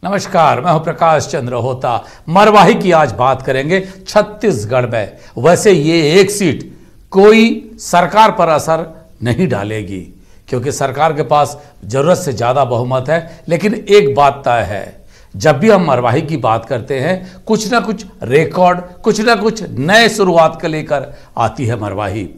नमस्कार, मैं हूं प्रकाश चंद्र होता। मरवाही की आज बात करेंगे छत्तीसगढ़ में। वैसे ये एक सीट कोई सरकार पर असर नहीं डालेगी क्योंकि सरकार के पास जरूरत से ज्यादा बहुमत है, लेकिन एक बात तय है, जब भी हम मरवाही की बात करते हैं कुछ ना कुछ रिकॉर्ड, कुछ ना कुछ नए शुरुआत को लेकर आती है मरवाही।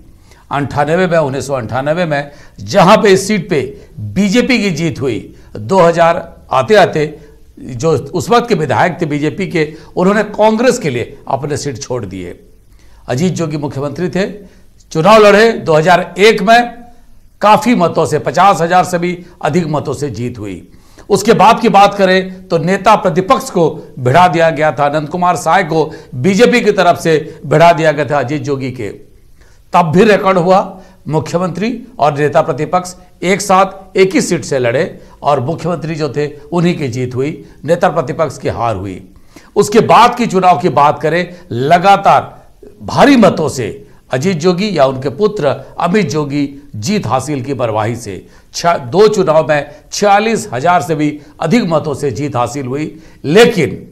1998 में जहां पे इस सीट पे बीजेपी की जीत हुई, 2000 आते आते जो उस वक्त के विधायक थे बीजेपी के, उन्होंने कांग्रेस के लिए अपने सीट छोड़ दिए। अजीत जोगी मुख्यमंत्री थे, चुनाव लड़े। 2001 में काफी मतों से, 50,000 से भी अधिक मतों से जीत हुई। उसके बाद की बात करें तो नेता प्रतिपक्ष को भिड़ा दिया गया था, अनंत कुमार साय को बीजेपी की तरफ से भिड़ा दिया गया था अजीत जोगी के। तब भी रिकॉर्ड हुआ, मुख्यमंत्री और नेता प्रतिपक्ष एक साथ एक ही सीट से लड़े और मुख्यमंत्री जो थे उन्हीं की जीत हुई, नेता प्रतिपक्ष की हार हुई। उसके बाद की चुनाव की बात करें, लगातार भारी मतों से अजीत जोगी या उनके पुत्र अमित जोगी जीत हासिल की मरवाही से। 2 चुनाव में 46,000 से भी अधिक मतों से जीत हासिल हुई। लेकिन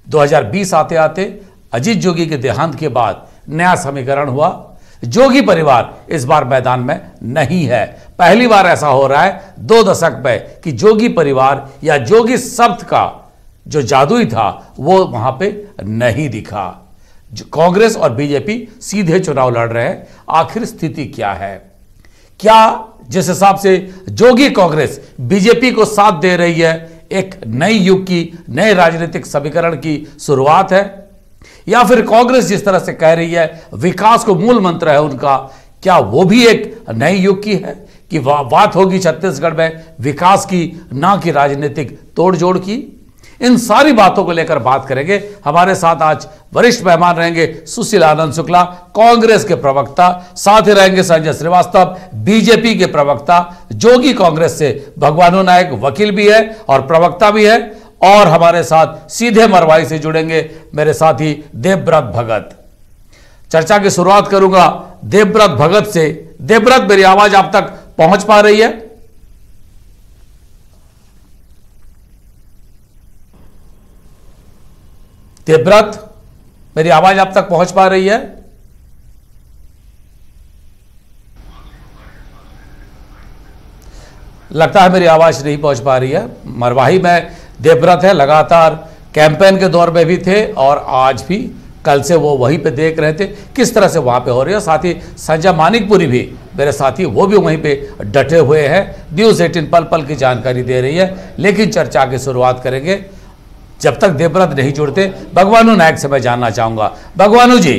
2020 आते आते अजीत जोगी के देहांत के बाद नया समीकरण हुआ। जोगी परिवार इस बार मैदान में नहीं है। पहली बार ऐसा हो रहा है 2 दशक में कि जोगी परिवार या जोगी शब्द का जो जादुई था वो वहां पे नहीं दिखा। कांग्रेस और बीजेपी सीधे चुनाव लड़ रहे हैं। आखिर स्थिति क्या है? क्या जिस हिसाब से जोगी कांग्रेस बीजेपी को साथ दे रही है, एक नई युग की, नए राजनीतिक समीकरण की शुरुआत है, या फिर कांग्रेस जिस तरह से कह रही है विकास को मूल मंत्र है उनका, क्या वो भी एक नई युग की है कि बात होगी छत्तीसगढ़ में विकास की, ना कि राजनीतिक तोड़जोड़ की? इन सारी बातों को लेकर बात करेंगे। हमारे साथ आज वरिष्ठ मेहमान रहेंगे सुशील आनंद शुक्ला, कांग्रेस के प्रवक्ता, साथ ही रहेंगे संजय श्रीवास्तव, बीजेपी के प्रवक्ता, जोगी कांग्रेस से भगवानू नायक वकील भी है और प्रवक्ता भी है, और हमारे साथ सीधे मरवाही से जुड़ेंगे मेरे साथी देवव्रत भगत। चर्चा की शुरुआत करूंगा देवव्रत भगत से। देवव्रत, मेरी आवाज आप तक पहुंच पा रही है? देवव्रत, मेरी आवाज आप तक पहुंच पा रही है? लगता है मेरी आवाज नहीं पहुंच पा रही है। मरवाही में देवव्रत है, लगातार कैंपेन के दौर में भी थे और आज भी, कल से वो वहीं पे देख रहे थे किस तरह से वहां पे हो रही है। साथ ही संजय मानिकपुरी भी मेरे साथी, वो भी वहीं पे डटे हुए हैं, न्यूज़ 18 पल पल की जानकारी दे रही है। लेकिन चर्चा की शुरुआत करेंगे, जब तक देवव्रत नहीं जुड़ते, भगवानू नायक से मैं जानना चाहूंगा। भगवानू जी,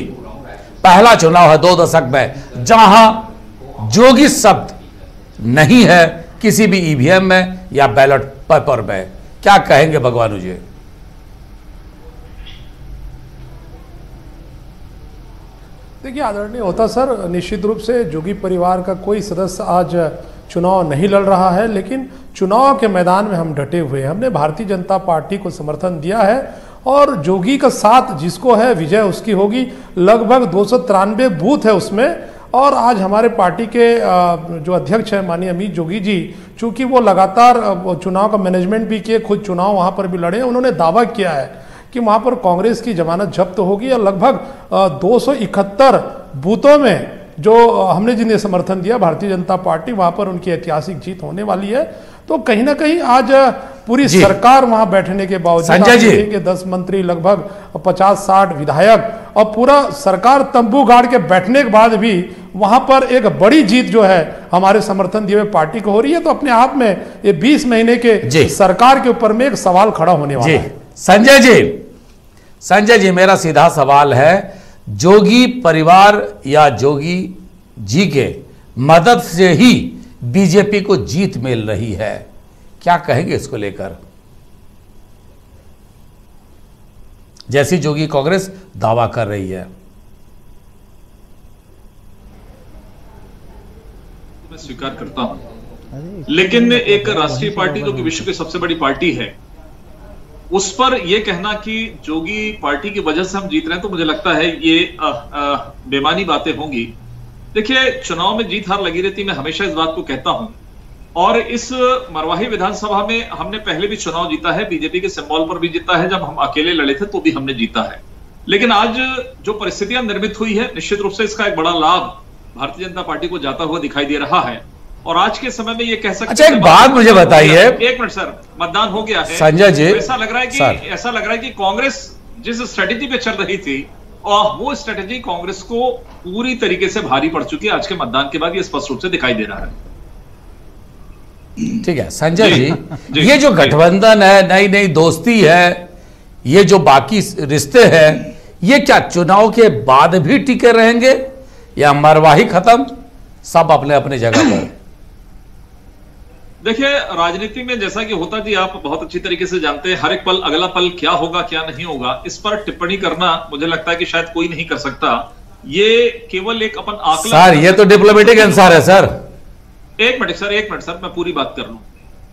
पहला चुनाव है 2 दशक में जहां जोगी शब्द नहीं है किसी भी ईवीएम में या बैलेट पेपर में, क्या कहेंगे भगवानू जी? देखिए आदरणीय होता सर, निश्चित रूप से जोगी परिवार का कोई सदस्य आज चुनाव नहीं लड़ रहा है, लेकिन चुनाव के मैदान में हम डटे हुए हैं। हमने भारतीय जनता पार्टी को समर्थन दिया है और जोगी का साथ जिसको है विजय उसकी होगी। लगभग 293 बूथ है उसमें, और आज हमारे पार्टी के जो अध्यक्ष हैं माननीय अमित जोगी जी, चूंकि वो लगातार चुनाव का मैनेजमेंट भी किए, खुद चुनाव वहां पर भी लड़े, उन्होंने दावा किया है कि वहां पर कांग्रेस की जमानत जब्त होगी और लगभग 271 बूथों में जो हमने जिन्हें समर्थन दिया भारतीय जनता पार्टी, वहां पर उनकी ऐतिहासिक जीत होने वाली है। तो कहीं ना कहीं आज पूरी सरकार वहां बैठने के बावजूद, संजय जी के 10 मंत्री, लगभग 50-60 विधायक और पूरा सरकार तंबू गाड़ के बैठने के बाद भी वहां पर एक बड़ी जीत जो है हमारे समर्थन दिए हुए पार्टी को हो रही है। तो अपने आप में ये 20 महीने के सरकार के ऊपर में एक सवाल खड़ा होने वाला है। संजय जी, मेरा सीधा सवाल है, जोगी परिवार या जोगी जी के मदद से ही बीजेपी को जीत मिल रही है, क्या कहेंगे इसको लेकर? जैसी जोगी कांग्रेस दावा कर रही है। मैं स्वीकार करता हूं, लेकिन एक राष्ट्रीय पार्टी जो कि विश्व की सबसे बड़ी पार्टी है, उस पर यह कहना कि जोगी पार्टी की वजह से हम जीत रहे हैं, तो मुझे लगता है ये बेमानी बातें होंगी। देखिए, चुनाव में जीत हार लगी रहती, मैं हमेशा इस बात को कहता हूं, और इस मरवाही विधानसभा में हमने पहले भी चुनाव जीता है, बीजेपी के सिंबल पर भी जीता है, जब हम अकेले लड़े थे तो भी हमने जीता है। लेकिन आज जो परिस्थितियां निर्मित हुई है, निश्चित रूप से इसका एक बड़ा लाभ भारतीय जनता पार्टी को जाता हुआ दिखाई दे रहा है। और आज के समय में ये कह सकते हैं, अच्छा एक बात मुझे बताइए, एक मिनट सर, मतदान हो गया है संजय जी, तो ऐसा लग रहा है कि कांग्रेस जिस स्ट्रेटेजी पे चल रही थी और वो स्ट्रेटेजी कांग्रेस को पूरी तरीके से भारी पड़ चुकी है। आज के मतदान के बाद ये स्पष्ट रूप से दिखाई दे रहा है। ठीक है संजय जी, ये जो गठबंधन है, नई नई दोस्ती है, ये जो बाकी रिश्ते हैं, ये क्या चुनाव के बाद भी टिके रहेंगे या मरवाही खत्म, सब अपने अपने जगह पर? देखिए राजनीति में जैसा कि होता जी, आप बहुत अच्छी तरीके से जानते हैं, हर एक पल अगला पल क्या होगा क्या नहीं होगा, इस पर टिप्पणी करना मुझे लगता है कि शायद कोई नहीं कर सकता। ये केवल एक अपन आकलन। सर ये तो डिप्लोमेटिक आंसर है सर। एक मिनट सर, मैं पूरी बात कर लूं।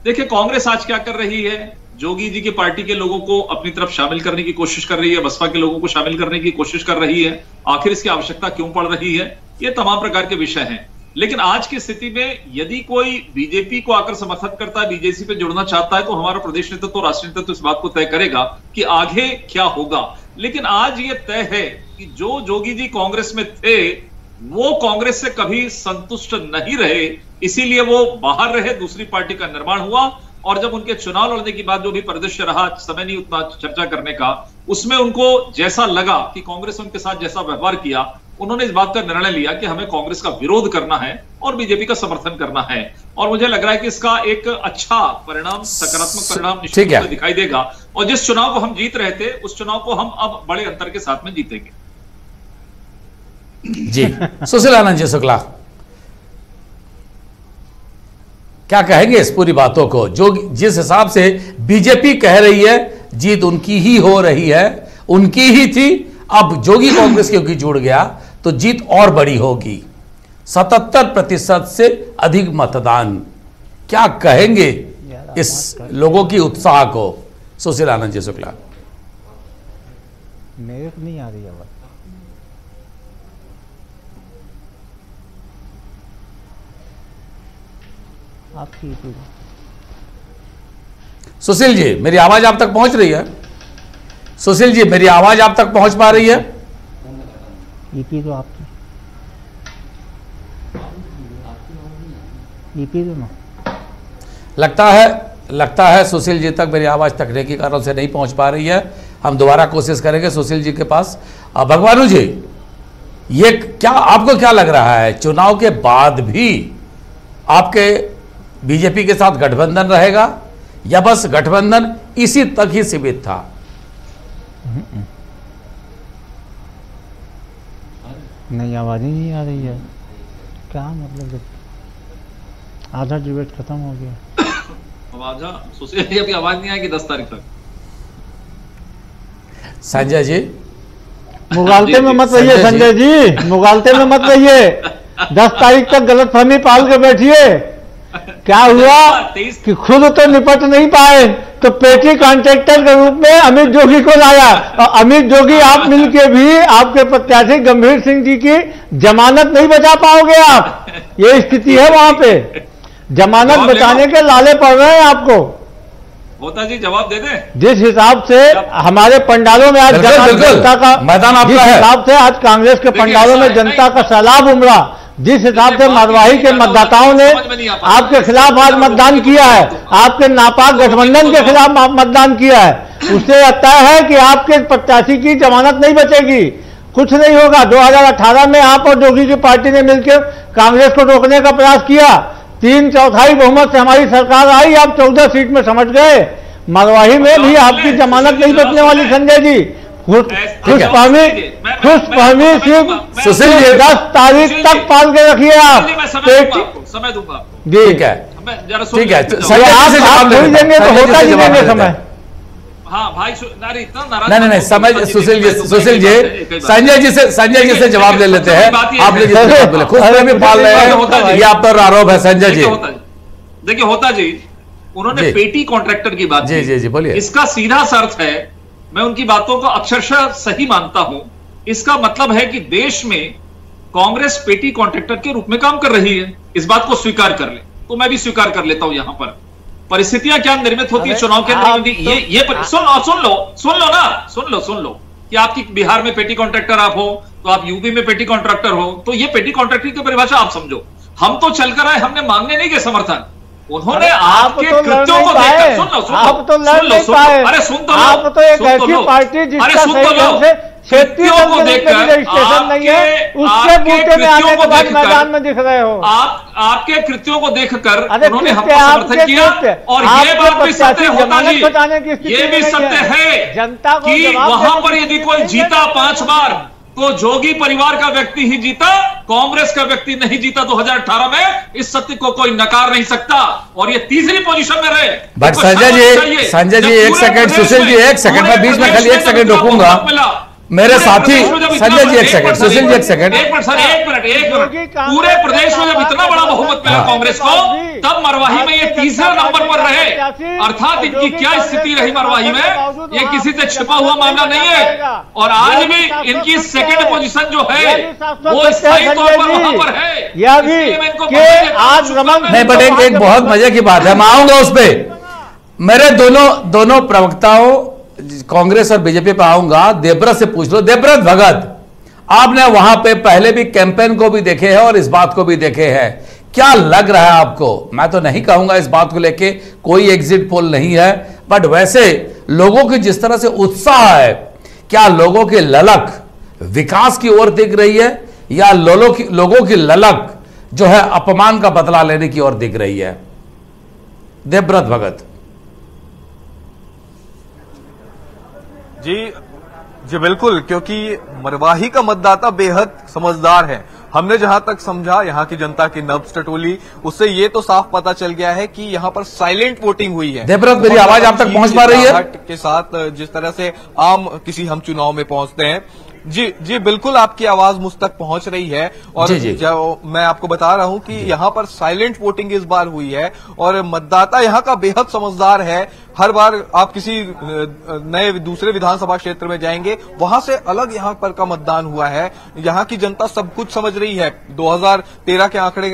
देखिए कांग्रेस आज क्या कर रही है, जोगी जी की पार्टी के लोगों को अपनी तरफ शामिल करने की कोशिश कर रही है, बसपा के लोगों को शामिल करने की कोशिश कर रही है। आखिर इसकी आवश्यकता क्यों पड़ रही है, ये तमाम प्रकार के विषय हैं। लेकिन आज की स्थिति में यदि कोई बीजेपी को आकर समर्थन करता है, बीजेपी पे जुड़ना चाहता है, तो हमारा प्रदेश नेतृत्व तो राष्ट्रीय नेतृत्व तो इस बात को तय करेगा कि आगे क्या होगा। लेकिन आज ये तय है कि जो जोगी जी कांग्रेस में थे वो कांग्रेस से कभी संतुष्ट नहीं रहे, इसीलिए वो बाहर रहे, दूसरी पार्टी का निर्माण हुआ। और जब उनके चुनाव लड़ने के बाद जो भी परिदृश्य रहा, समय नहीं उतना चर्चा करने का, उसमें उनको जैसा लगा कि कांग्रेस उनके साथ जैसा व्यवहार किया, उन्होंने इस बात का निर्णय लिया कि हमें कांग्रेस का विरोध करना है और बीजेपी का समर्थन करना है। और मुझे लग रहा है कि इसका एक अच्छा परिणाम, सकारात्मक परिणाम निश्चित रूप से दिखाई देगा। और जिस चुनाव को हम जीत रहे थे, उस चुनाव को हम अब बड़े अंतर के साथ में जीतेंगे। जी सुशील आनंद जी शुक्ला, क्या कहेंगे इस पूरी बातों को, जो जिस हिसाब से बीजेपी कह रही है जीत उनकी ही हो रही है, उनकी ही थी, अब जोगी कांग्रेस क्योंकि जुड़ गया तो जीत और बड़ी होगी, 77% से अधिक मतदान, क्या कहेंगे इस लोगों की उत्साह को? सुशील आनंद जी शुक्ला। मेरे को नहीं आ रही आवाज। आपकी सुशील जी मेरी आवाज आप तक पहुंच रही है? सुशील जी मेरी आवाज आप तक पहुंच पा रही है? ईपी तो आपकी, ईपी तो ना लगता है सुशील जी तक मेरी आवाज तकनीकी कारणों से नहीं पहुंच पा रही है। हम दोबारा कोशिश करेंगे सुशील जी के पास। भगवानू जी, ये क्या आपको क्या लग रहा है, चुनाव के बाद भी आपके बीजेपी के साथ गठबंधन रहेगा या बस गठबंधन इसी तक ही सीमित था? नहीं, आवाज ही नहीं आ रही है, क्या मतलब, आधा डिबेट खत्म हो गया। सुशील जी अभी आवाज नहीं आएगी 10 तारीख तक। संजय जी मुगालते में मत रहिए, संजय जी मुगालते में मत रहिए, 10 तारीख तक गलतफहमी पाल के बैठिए। क्या हुआ कि खुद तो निपट नहीं पाए तो पेटी कॉन्ट्रैक्टर के रूप में अमित जोगी को लाया, और अमित जोगी आप मिलके भी आपके प्रत्याशी गंभीर सिंह जी की जमानत नहीं बचा पाओगे आप। ये स्थिति है, वहां पे जमानत बचाने के लाले पड़ रहे हैं आपको। होता जी जवाब दे दे। जिस हिसाब से हमारे पंडालों में आज जनता का मैदान आपका जिस है, हिसाब से आज कांग्रेस के पंडालों में जनता का सैलाब उमड़ा, जिस हिसाब से मरवाही के मतदाताओं ने आपके खिलाफ आज मतदान किया है, आपके नापाक गठबंधन के खिलाफ मतदान किया है, उससे तय है कि आपके प्रत्याशी की जमानत नहीं बचेगी, कुछ नहीं होगा। 2018 में आप और जोगी की पार्टी ने मिलकर कांग्रेस को रोकने का प्रयास किया, 3/4 बहुमत से हमारी सरकार आई, आप 14 सीट में समझ गए। मरवाही में भी आपकी जमानत नहीं बचने वाली संजय जी। खुशफहमी सिर्फ सुशील जी 10 तारीख तक पाल के रखिए आप। समय दूंगा ठीक है, ठीक है, आप नहीं देंगे तो होता नहीं देंगे समय। हाँ भाई नहीं समय सुशील जी संजय जी से जवाब ले लेते हैं। आपने जिससे बोले खुद भी पाल रहे हैं, ये आप पर आरोप है संजय जी। देखिए होता जी, उन्होंने पेटी कॉन्ट्रैक्टर की बात जी जी बोलिए। इसका सीधा सा अर्थ है, मैं उनकी बातों को अक्षरशः सही मानता हूं, इसका मतलब है कि देश में कांग्रेस पेटी कॉन्ट्रैक्टर के रूप में काम कर रही है, इस बात को स्वीकार कर ले। तो मैं भी स्वीकार कर लेता हूं। यहां पर परिस्थितियां क्या निर्मित होती है चुनाव के अंदर, सुन लो कि आपकी बिहार में पेटी कॉन्ट्रैक्टर आप हो, तो आप यूपी में पेटी कॉन्ट्रैक्टर हो, तो ये पेटी कॉन्ट्रैक्टर की परिभाषा आप समझो। हम तो चलकर आए, हमने मांगने नहीं के समर्थन, उन्होंने आपके कृत्यों को देखकर, सुन लो, अरे सुन तो लो, आप तो एक ऐसी पार्टी जिसका सही ढंग से क्षेत्रीय रजिस्ट्रेशन नहीं है, उसके बूते में आने के बाद मैदान में दिख रहे हो। आपके कृत्यों को देखकर उन्होंने हमको समर्थन किया, और ये बात भी सत्य होता जी, ये भी सत्य है जनता को कि वहां पर यदि कोई जीता 5 बार तो जोगी परिवार का व्यक्ति ही जीता, कांग्रेस का व्यक्ति नहीं जीता 2018 में। इस सत्य को कोई नकार नहीं सकता, और ये तीसरी पोजीशन में रहे। बट संजय जी एक सेकंड, सुशील जी एक सेकंड, मैं बीच में खाली एक सेकंड रोकूंगा मेरे साथी। संजय जी एक सेकंड, सुशील जी एक सेकंड, एक मिनट। पूरे प्रदेश में जब इतना बड़ा बहुमत मिला कांग्रेस को, तब मरवाही में ये तीसरे नंबर पर रहे। अर्थात इनकी क्या स्थिति रही मरवाही में, ये किसी से छिपा हुआ मामला नहीं है, और आज भी इनकी सेकंड पोजीशन जो है वो स्थायी तौर पर वहां पर है। नहीं, बट एक बहुत मजे की बात है, मैं आऊंगा उस पर। मेरे दोनों प्रवक्ताओं कांग्रेस और बीजेपी पे आऊंगा। देवव्रत से पूछ लो, देवव्रत भगत, आपने वहां पे पहले भी कैंपेन को भी देखे हैं और इस बात को भी देखे हैं, क्या लग रहा है आपको? मैं तो नहीं कहूंगा इस बात को लेके कोई एग्जिट पोल नहीं है, बट वैसे लोगों की जिस तरह से उत्साह है, क्या लोगों की ललक विकास की ओर दिख रही है, या लोगों की ललक जो है अपमान का बदला लेने की ओर दिख रही है? देवव्रत भगत जी बिल्कुल, क्योंकि मरवाही का मतदाता बेहद समझदार है। हमने जहां तक समझा यहाँ की जनता की नब्ज टटोली, उससे ये तो साफ पता चल गया है कि यहाँ पर साइलेंट वोटिंग हुई है। देवव्रत, मेरी आवाज आप तक पहुंच पा रही है? के साथ जिस तरह से आम किसी हम चुनाव में पहुंचते हैं, जी बिल्कुल आपकी आवाज मुझ तक पहुंच रही है। और जो मैं आपको बता रहा हूं कि यहाँ पर साइलेंट वोटिंग इस बार हुई है, और मतदाता यहाँ का बेहद समझदार है। हर बार आप किसी नए दूसरे विधानसभा क्षेत्र में जाएंगे, वहां से अलग यहाँ पर का मतदान हुआ है। यहाँ की जनता सब कुछ समझ रही है। 2013 के आंकड़े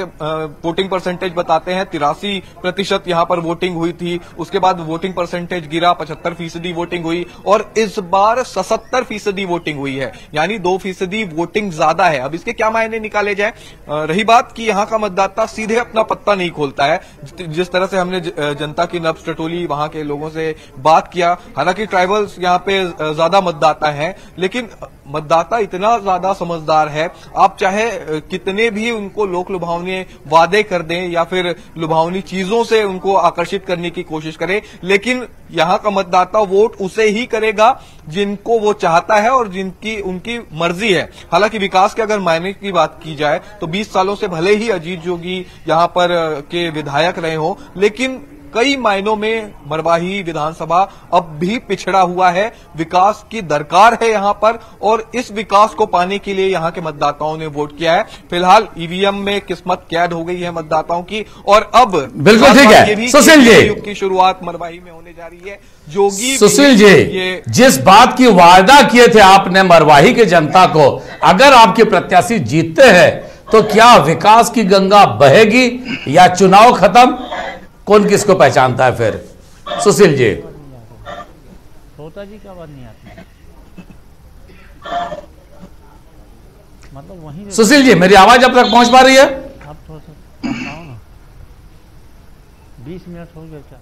वोटिंग परसेंटेज बताते हैं 83% यहाँ पर वोटिंग हुई थी। उसके बाद वोटिंग परसेंटेज गिरा, 75% वोटिंग हुई, और इस बार 77% वोटिंग हुई है, यानी 2% वोटिंग ज्यादा है। अब इसके क्या मायने निकाले जाए? रही बात कि यहाँ का मतदाता सीधे अपना पत्ता नहीं खोलता है। जिस तरह से हमने जनता की नब्ज टटोली, वहां के लोगों से बात किया, हालांकि ट्राइबल्स यहाँ पे ज्यादा मतदाता हैं, लेकिन मतदाता इतना ज्यादा समझदार है, आप चाहे कितने भी उनको लोक लुभावनी वादे कर दें या फिर लुभावनी चीजों से उनको आकर्षित करने की कोशिश करें, लेकिन यहाँ का मतदाता वोट उसे ही करेगा जिनको वो चाहता है और जिनकी उनकी मर्जी है। हालांकि विकास के अगर मायने की बात की जाए तो 20 सालों से भले ही अजीत जोगी यहाँ पर के विधायक रहे हो, लेकिन कई मायनों में मरवाही विधानसभा अब भी पिछड़ा हुआ है। विकास की दरकार है यहाँ पर, और इस विकास को पाने के लिए यहाँ के मतदाताओं ने वोट किया है। फिलहाल ईवीएम में किस्मत कैद हो गई है मतदाताओं की, और अब बिल्कुल ठीक है सुशील जी, युग की शुरुआत मरवाही में होने जा रही है। जोगी सुशील जी, जिस बात की वादा किए थे आपने मरवाही की जनता को, अगर आपके प्रत्याशी जीतते हैं तो क्या विकास की गंगा बहेगी या चुनाव खत्म? कौन किसको पहचानता है फिर? सुशील जी, सोता जी का बात नहीं आती, मतलब वहीं। सुशील जी, मेरी आवाज अब तक पहुंच पा रही है? आप थोड़ा सा ना, 20 मिनट हो गया क्या?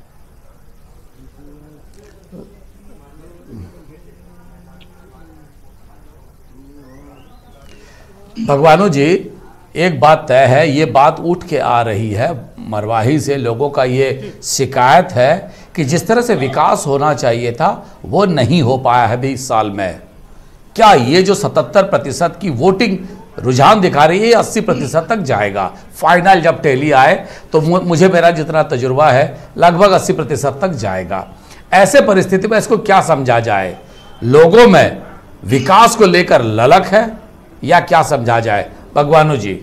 भगवानों जी, एक बात तय है, ये बात उठ के आ रही है मरवाही से, लोगों का ये शिकायत है कि जिस तरह से विकास होना चाहिए था वो नहीं हो पाया है 20 साल में। क्या ये जो 77% की वोटिंग रुझान दिखा रही है 80% तक जाएगा? फाइनल जब टैली आए तो मुझे मेरा जितना तजुर्बा है लगभग 80% तक जाएगा। ऐसे परिस्थिति में इसको क्या समझा जाए? लोगों में विकास को लेकर ललक है या क्या समझा जाए? भगवानू जी,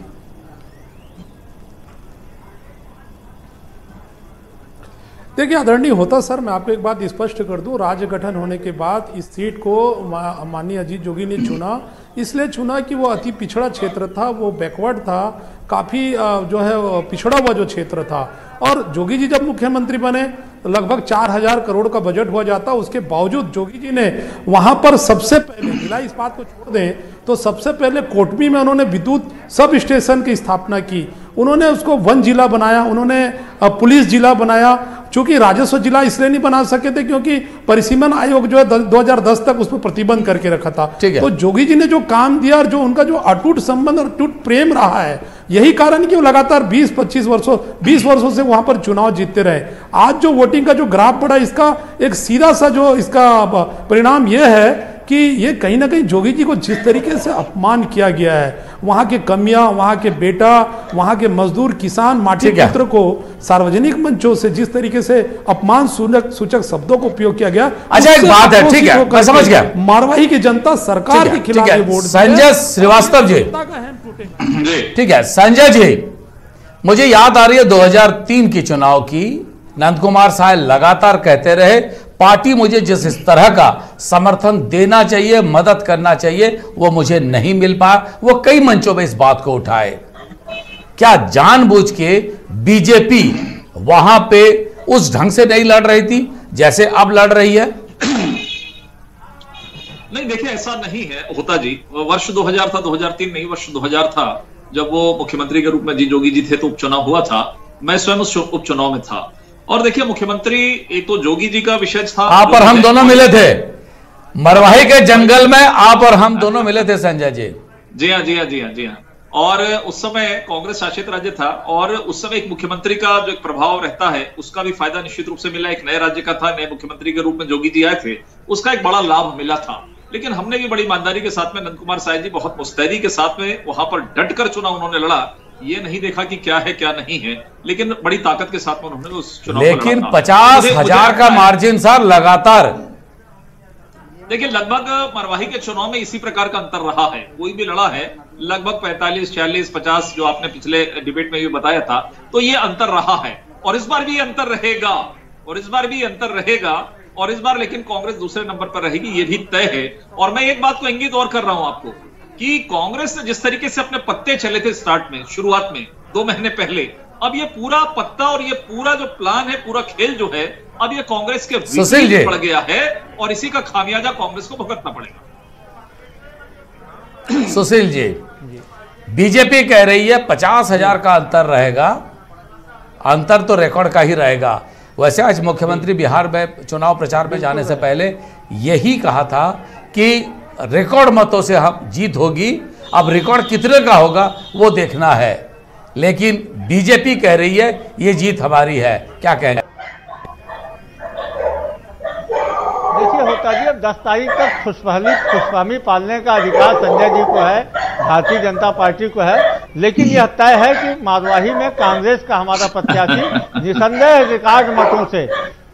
देखिए आदरणीय होता सर, मैं आपको एक बात स्पष्ट कर दूं, राज्य गठन होने के बाद इस सीट को माननीय अजीत जोगी ने चुना, इसलिए चुना कि वो अति पिछड़ा क्षेत्र था, वो बैकवर्ड था, काफ़ी जो है पिछड़ा हुआ जो क्षेत्र था। और जोगी जी जब मुख्यमंत्री बने लगभग 4000 करोड़ का बजट हुआ जाता, उसके बावजूद जोगी जी ने वहां पर सबसे पहले, जिला इस बात को छोड़ दें तो सबसे पहले कोटमी में उन्होंने विद्युत सब स्टेशन की स्थापना की, उन्होंने उसको वन जिला बनाया, उन्होंने पुलिस जिला बनाया। चूंकि राजस्व जिला इसलिए नहीं बना सके थे क्योंकि परिसीमन आयोग जो है 2010 तक उस पर प्रतिबंध करके रखा था। तो जोगी जी ने जो काम दिया और जो उनका जो अटूट संबंध और अटूट प्रेम रहा है, यही कारण कि वो लगातार 20 वर्षों से वहां पर चुनाव जीतते रहे। आज जो वोटिंग का जो ग्राफ बढ़ा, इसका एक सीधा सा जो इसका परिणाम यह है कि ये कहीं ना कहीं जोगी जी को जिस तरीके से अपमान किया गया है, वहां के कमियां, वहां के बेटा, वहां के मजदूर किसान माटी पुत्र को सार्वजनिक मंचों से जिस तरीके से अपमान सूचक शब्दों को उपयोग किया गया। अच्छा, एक बात है, ठीक है, मैं समझ गया, मारवाही की जनता सरकार के खिलाफ वोट। संजय श्रीवास्तव जी, ठीक है, संजय जी, मुझे याद आ रही है 2003 की चुनाव की, नंद कुमार साय लगातार कहते रहे पार्टी मुझे जिस तरह का समर्थन देना चाहिए, मदद करना चाहिए, वो मुझे नहीं मिल पाया। वो कई मंचों में इस बात को उठाए। क्या जानबूझ के बीजेपी वहां पे उस ढंग से नहीं लड़ रही थी जैसे अब लड़ रही है? नहीं, देखिए ऐसा नहीं है होता जी। वर्ष 2000 था, 2003 नहीं, वर्ष 2000 था जब वो मुख्यमंत्री के रूप में जी जोगी जी थे, तो उपचुनाव हुआ था। मैं स्वयं उस उपचुनाव में था। और देखिए मुख्यमंत्री, एक तो जोगी जी का विषय था, आप और हम दोनों मिले थे मरवाही के जंगल में, आप और हम दोनों मिले थे संजय जी। जी हाँ, जी हाँ, जी हाँ, जी हाँ। और उस समय कांग्रेस शासित राज्य था और उस समय एक मुख्यमंत्री का जो एक प्रभाव रहता है उसका भी फायदा निश्चित रूप से मिला। एक नए राज्य का था, नए मुख्यमंत्री के रूप में जोगी जी आए थे, उसका एक बड़ा लाभ मिला था। लेकिन हमने भी बड़ी ईमानदारी के साथ में, नंद कुमार साय जी बहुत मुस्तैदी के साथ में वहां पर डट कर चुनाव उन्होंने लड़ा। ये नहीं देखा कि क्या है क्या नहीं है, लेकिन बड़ी ताकत के साथ में उन्होंने उस चुनाव को लड़ा। लेकिन 50,000 का मार्जिन सर लगातार, देखिए लगभग मरवाही के चुनाव में इसी प्रकार का अंतर रहा है। कोई भी लड़ा है लगभग 45, 46, 50 जो आपने पिछले डिबेट में भी बताया था, तो ये अंतर रहा है और इस बार भी अंतर रहेगा, और इस बार भी अंतर रहेगा, और इस बार लेकिन कांग्रेस दूसरे नंबर पर रहेगी, ये भी तय है। और मैं एक बात को इंगित और कर रहा हूं आपको कि कांग्रेस ने जिस तरीके से अपने पत्ते चले थे स्टार्ट में, शुरुआत में 2 महीने पहले, अब ये पूरा पत्ता और ये पूरा जो प्लान है, पूरा खेल जो है, अब ये कांग्रेस के विपरीत पड़ गया है और इसी का खामियाजा कांग्रेस को भुगतना पड़ेगा। सुशील जी, बीजेपी कह रही है 50,000 का अंतर रहेगा, अंतर तो रिकॉर्ड का ही रहेगा। वैसे आज मुख्यमंत्री बिहार में चुनाव प्रचार में जाने से पहले यही कहा था कि रिकॉर्ड मतों से हम जीत होगी, अब रिकॉर्ड कितने का होगा वो देखना है। लेकिन बीजेपी कह रही है ये जीत हमारी है, क्या कहेंगे? देखिए होता जी, अब 10 तारीख तक खुशफहमी पालने का अधिकार संजय जी को है, भारतीय जनता पार्टी को है। लेकिन यह तय है कि मारवाही में कांग्रेस का हमारा प्रत्याशी निसंदेह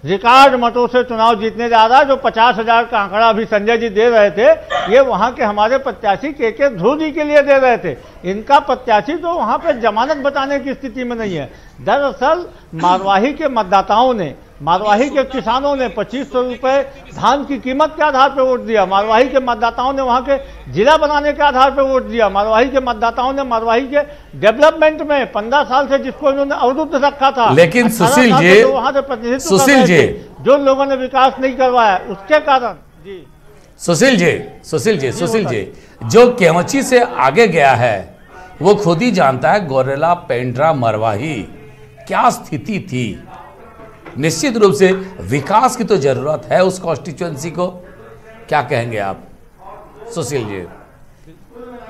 रिकॉर्ड मतों से चुनाव जीतने जा रहा है। जो 50,000 का आंकड़ा अभी संजय जी दे रहे थे, ये वहां के हमारे प्रत्याशी के ध्रुव जी के लिए दे रहे थे। इनका प्रत्याशी तो वहां पे जमानत बताने की स्थिति में नहीं है। दरअसल मारवाही के मतदाताओं ने, मारवाही के किसानों ने 2500 रुपये धान की कीमत के आधार पर वोट दिया। मारवाही के मतदाताओं ने वहां के जिला बनाने के आधार पर वोट दिया। मारवाही के मतदाताओं ने मारवाही के डेवलपमेंट में 15 साल से जिसको इन्होंने अवरुद्ध रखा था, लेकिन सुशील जी, वहां से प्रतिनिधित्व जो लोगों ने विकास नहीं करवाया उसके कारण जी। सुशील जी, जो केवची से आगे गया है वो खुद ही जानता है, गोरेला, पेंड्रा, मरवाही क्या स्थिति थी। निश्चित रूप से विकास की तो जरूरत है उस कॉन्स्टिट्यूएंसी को, क्या कहेंगे आप सुशील जी?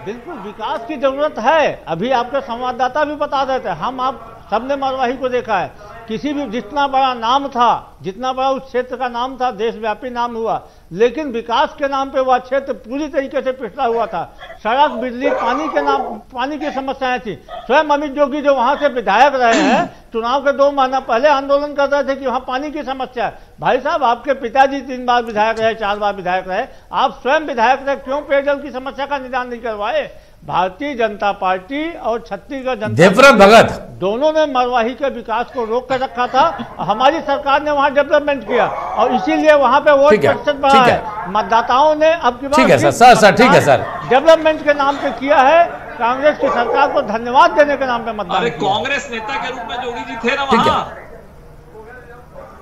बिल्कुल विकास की जरूरत है। अभी आपके संवाददाता भी बता रहे थे, हम आप सबने मरवाही को देखा है। किसी भी जितना बड़ा नाम था, जितना बड़ा उस क्षेत्र का नाम था, देशव्यापी नाम हुआ, लेकिन विकास के नाम पे वह क्षेत्र पूरी तरीके से पिछड़ा हुआ था। सड़क, बिजली, पानी की समस्याएं थी। स्वयं अमित जोगी जो वहां से विधायक रहे हैं, चुनाव के 2 महीना पहले आंदोलन कर रहे थे कि वहां पानी की समस्या है। भाई साहब, आपके पिताजी 3 बार विधायक रहे, 4 बार विधायक रहे, आप स्वयं विधायक रहे, क्यों पेयजल की समस्या का निदान नहीं करवाए? भारतीय जनता पार्टी और छत्तीसगढ़ जनता देवव्रत भगत दोनों ने मरवाही के विकास को रोक कर रखा था। हमारी सरकार ने वहां डेवलपमेंट किया और इसीलिए वहां पे वोट प्रतिशत बढ़ा है। मतदाताओं ने अब की बार ठीक है सर ठीक है सर, डेवलपमेंट के नाम पे किया है। कांग्रेस की सरकार को धन्यवाद देने के नाम पे मतदान। अरे कांग्रेस नेता के रूप में जोगी जी थे ना वहां,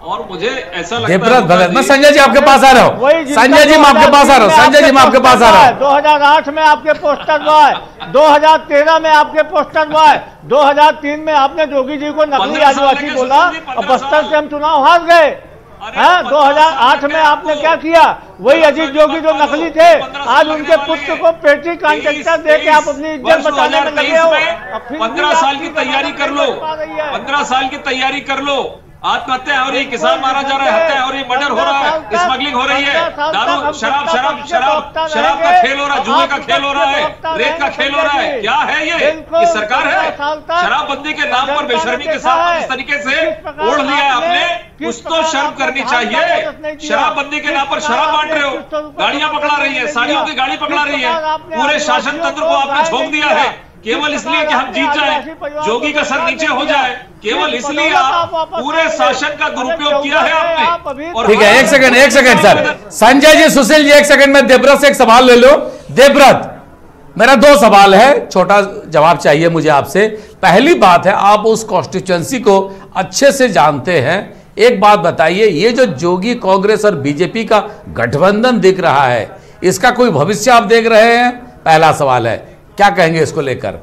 और मुझे ऐसा लगता है देवव्रत भगत, मैं संजय जी आपके पास आ रहा हूँ, संजय जी मैं आपके पास आ रहा हूँ, संजय जी मैं आपके पास आ रहा हूँ। 2008 में आपके पोस्टर बॉय, 2013 में आपके पोस्टर बॉय, 2003 में आपने जोगी जी को नकली आदिवासी बोला और बस्तर से हम चुनाव हार गए। 2008 में आपने क्या किया? वही अजीत जोगी जो नकली थे, आज उनके पुत्र को पेटी कॉन्ट्रैक्टर दे के आप अपनी इज्जत बचाने में लगे हो। 15 साल की तैयारी कर लो, 15 साल की तैयारी कर लो। आत्महत्या हो रही, किसान मारा जा रहा है, हत्या हो रही, मर्डर हो रहा है, स्मगलिंग हो रही है, दारू शराब का खेल हो रहा है, जुए का खेल हो रहा है, रेप का खेल हो रहा है। क्या है ये सरकार है? शराबबंदी के नाम पर बेशर्मी के साथ इस तरीके से ओढ़ लिया है आपने, कुछ तो शर्म करनी चाहिए। शराबबंदी के नाम पर शराब बांट रहे हो, गाड़ियां पकड़ा रही है, साड़ियों की गाड़ी पकड़ा रही है, पूरे शासन तंत्र को आपने झोंक दिया है केवल इसलिए कि हम जीत जाए, जोगी का सर नीचे हो जाए, केवल इसलिए आप पूरे शासन का दुरुपयोग किया है आपने। और ठीक है, एक सेकंड सर, संजय जी, सुशील जी, एक सेकंड में देवव्रत से एक सवाल ले लो। देवव्रत, मेरा 2 सवाल है, छोटा जवाब चाहिए मुझे आपसे। पहली बात है, आप उस कॉन्स्टिट्यूएंसी को अच्छे से जानते हैं, एक बात बताइए, ये जो जोगी कांग्रेस और बीजेपी का गठबंधन दिख रहा है, इसका कोई भविष्य आप देख रहे हैं? पहला सवाल है, क्या कहेंगे इसको लेकर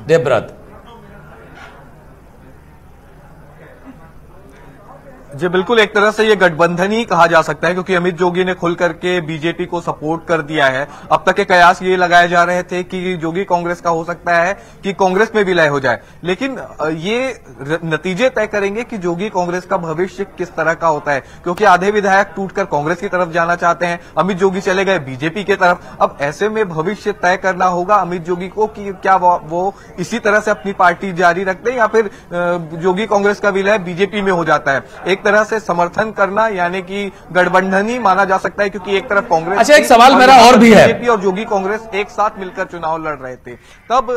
देवव्रत? जी बिल्कुल, एक तरह से ये गठबंधन ही कहा जा सकता है, क्योंकि अमित जोगी ने खुल करके बीजेपी को सपोर्ट कर दिया है। अब तक के कयास ये लगाए जा रहे थे कि जोगी कांग्रेस का हो सकता है कि कांग्रेस में विलय हो जाए, लेकिन ये नतीजे तय करेंगे कि जोगी कांग्रेस का भविष्य किस तरह का होता है, क्योंकि आधे विधायक टूटकर कांग्रेस की तरफ जाना चाहते हैं, अमित जोगी चले गए बीजेपी की तरफ। अब ऐसे में भविष्य तय करना होगा अमित जोगी को कि क्या वो इसी तरह से अपनी पार्टी जारी रखते हैं या फिर जोगी कांग्रेस का विलय बीजेपी में हो जाता है। एक तरह से समर्थन करना यानी कि गठबंधन ही माना जा सकता है, क्योंकि एक तरफ कांग्रेस, अच्छा एक सवाल मेरा और भी है, बीजेपी और जोगी कांग्रेस एक साथ मिलकर चुनाव लड़ रहे थे तब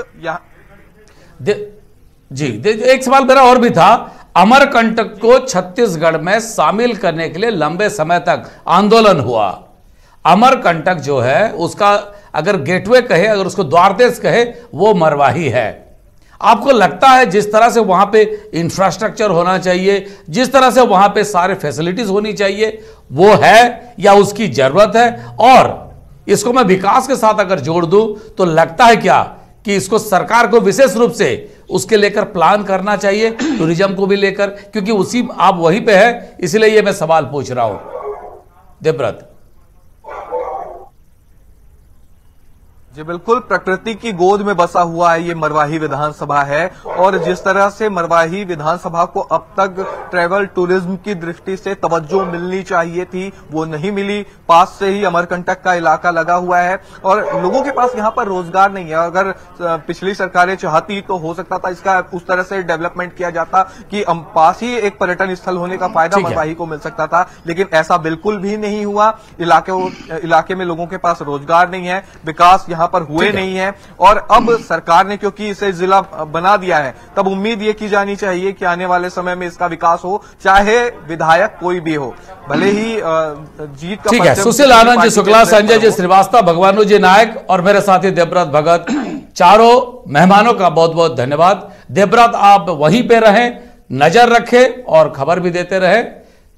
एक सवाल मेरा और भी था। अमरकंटक को छत्तीसगढ़ में शामिल करने के लिए लंबे समय तक आंदोलन हुआ। अमरकंटक जो है उसका अगर गेटवे कहे, अगर उसको द्वारदेश कहे, वो मरवाही है। आपको लगता है जिस तरह से वहां पे इंफ्रास्ट्रक्चर होना चाहिए, जिस तरह से वहां पे सारे फैसिलिटीज होनी चाहिए, वो है या उसकी जरूरत है? और इसको मैं विकास के साथ अगर जोड़ दूं तो लगता है क्या कि इसको सरकार को विशेष रूप से उसके लेकर प्लान करना चाहिए, टूरिज्म को भी लेकर, क्योंकि उसी आप वहीं पे है, इसलिए ये मैं सवाल पूछ रहा हूं देवव्रत। जी बिल्कुल, प्रकृति की गोद में बसा हुआ है ये मरवाही विधानसभा है, और जिस तरह से मरवाही विधानसभा को अब तक ट्रैवल टूरिज्म की दृष्टि से तवज्जो मिलनी चाहिए थी, वो नहीं मिली। पास से ही अमरकंटक का इलाका लगा हुआ है और लोगों के पास यहाँ पर रोजगार नहीं है। अगर पिछली सरकारें चाहती तो हो सकता था इसका उस तरह से डेवलपमेंट किया जाता कि पास ही एक पर्यटन स्थल होने का फायदा मरवाही को मिल सकता था, लेकिन ऐसा बिल्कुल भी नहीं हुआ। इलाके में लोगों के पास रोजगार नहीं है, विकास यहाँ पर हुए नहीं है, और अब सरकार ने क्योंकि इसे जिला बना दिया है, तब उम्मीद ये की जानी चाहिए कि आने वाले समय में इसका विकास हो, चाहे विधायक कोई भी हो, भले ही जीत का। ठीक है, सुशील आनंद जी शुक्ला, संजय जी श्रीवास्तव, भगवानु जी नायक और मेरे साथी देवव्रत भगत, चारों मेहमानों का बहुत बहुत धन्यवाद। देवव्रत आप वहीं पे रहें, नजर रखें और खबर भी देते रहे,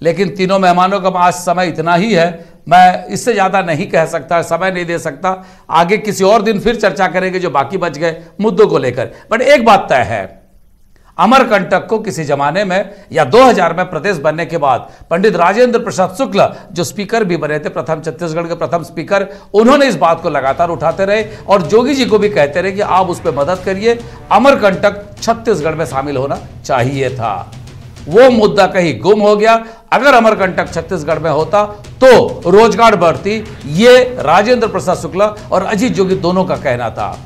लेकिन तीनों मेहमानों का आज समय इतना ही है, मैं इससे ज्यादा नहीं कह सकता, समय नहीं दे सकता। आगे किसी और दिन फिर चर्चा करेंगे जो बाकी बच गए मुद्दों को लेकर। बट एक बात तय है, अमरकंटक को किसी जमाने में या 2000 में प्रदेश बनने के बाद पंडित राजेंद्र प्रसाद शुक्ल जो स्पीकर भी बने थे, प्रथम छत्तीसगढ़ के प्रथम स्पीकर, उन्होंने इस बात को लगातार उठाते रहे और जोगी जी को भी कहते रहे कि आप उस पर मदद करिए, अमरकंटक छत्तीसगढ़ में शामिल होना चाहिए था। वो मुद्दा कहीं गुम हो गया। अगर अमरकंटक छत्तीसगढ़ में होता तो रोजगार बढ़ती, ये राजेंद्र प्रसाद शुक्ला और अजीत जोगी दोनों का कहना था।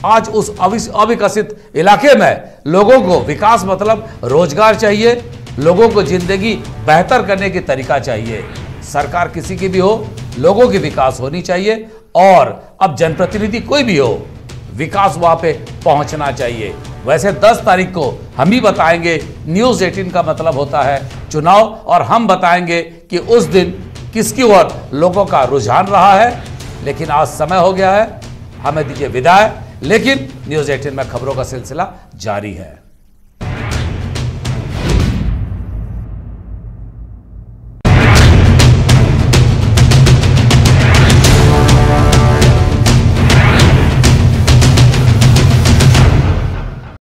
आज उस अविकसित इलाके में लोगों को विकास मतलब रोजगार चाहिए, लोगों को जिंदगी बेहतर करने की तरीका चाहिए। सरकार किसी की भी हो, लोगों की विकास होनी चाहिए। और अब जनप्रतिनिधि कोई भी हो, विकास वहां पे पहुंचना चाहिए। वैसे 10 तारीख को हम ही बताएंगे, न्यूज़ 18 का मतलब होता है चुनाव, और हम बताएंगे कि उस दिन किसकी ओर लोगों का रुझान रहा है। लेकिन आज समय हो गया है, हमें दीजिए विदाई, लेकिन न्यूज़ 18 में खबरों का सिलसिला जारी है।